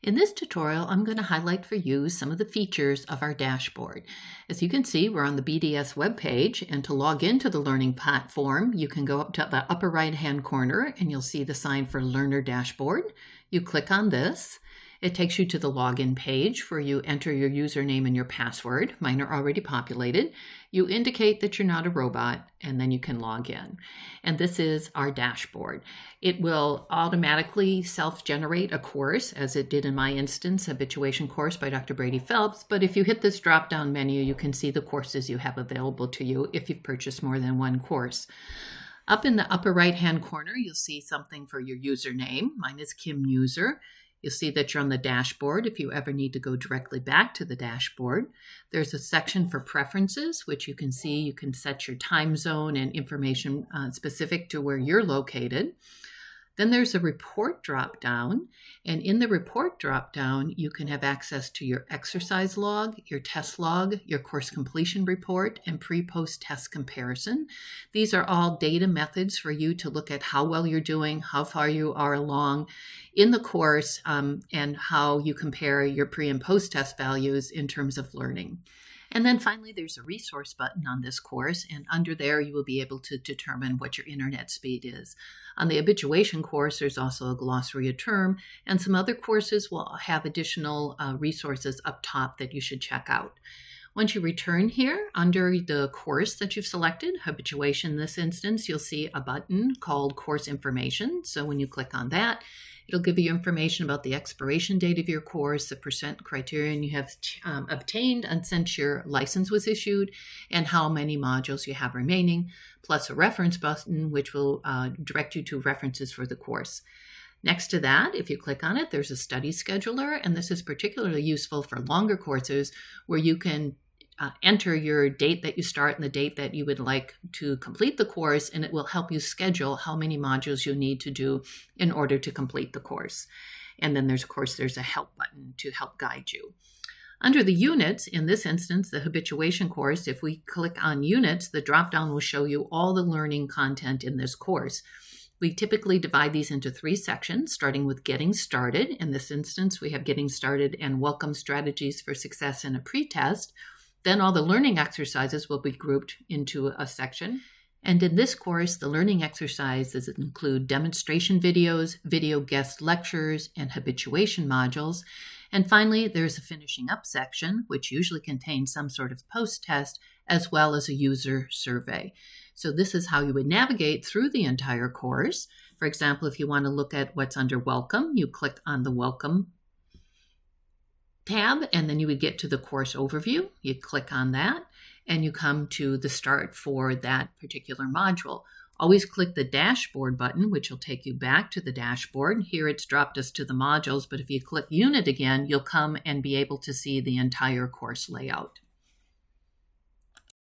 In this tutorial, I'm going to highlight for you some of the features of our dashboard. As you can see, we're on the BDS webpage, and to log into the learning platform, you can go up to the upper right-hand corner and you'll see the sign for Learner Dashboard. You click on this. It takes you to the login page where you enter your username and your password. Mine are already populated. You indicate that you're not a robot, and then you can log in. And this is our dashboard. It will automatically self-generate a course, as it did in my instance, Habituation course by Dr. Brady Phelps. But if you hit this drop-down menu, you can see the courses you have available to you if you've purchased more than one course. Up in the upper right-hand corner, you'll see something for your username. Mine is Kim User. You'll see that you're on the dashboard if you ever need to go directly back to the dashboard. There's a section for preferences, which you can see. You can set your time zone and information specific to where you're located. Then there's a report drop-down, and in the report drop-down, you can have access to your exercise log, your test log, your course completion report, and pre-post test comparison. These are all data methods for you to look at how well you're doing, how far you are along in the course, and how you compare your pre- and post-test values in terms of learning. And then finally, there's a resource button on this course, and under there you will be able to determine what your internet speed is. On the Habituation course, there's also a glossary of term, and some other courses will have additional resources up top that you should check out. Once you return here, under the course that you've selected, Habituation in this instance, you'll see a button called Course Information. So when you click on that, it'll give you information about the expiration date of your course, the percent criterion you have obtained and since your license was issued, and how many modules you have remaining, plus a reference button, which will direct you to references for the course. Next to that, if you click on it, there's a study scheduler, and this is particularly useful for longer courses where you can enter your date that you start and the date that you would like to complete the course, and it will help you schedule how many modules you need to do in order to complete the course. And then there's a help button to help guide you. Under the units, in this instance, the Habituation course, if we click on units, the drop-down will show you all the learning content in this course. We typically divide these into 3 sections, starting with Getting Started. In this instance, we have Getting Started and Welcome Strategies for Success in a Pretest. Then all the learning exercises will be grouped into a section. And in this course, the learning exercises include demonstration videos, video guest lectures, and habituation modules. And finally, there's a finishing up section, which usually contains some sort of post-test, as well as a user survey. So this is how you would navigate through the entire course. For example, if you want to look at what's under Welcome, you click on the Welcome tab, and then you would get to the course overview. You click on that, and you come to the start for that particular module. Always click the dashboard button, which will take you back to the dashboard. Here it's dropped us to the modules, but if you click unit again, you'll come and be able to see the entire course layout.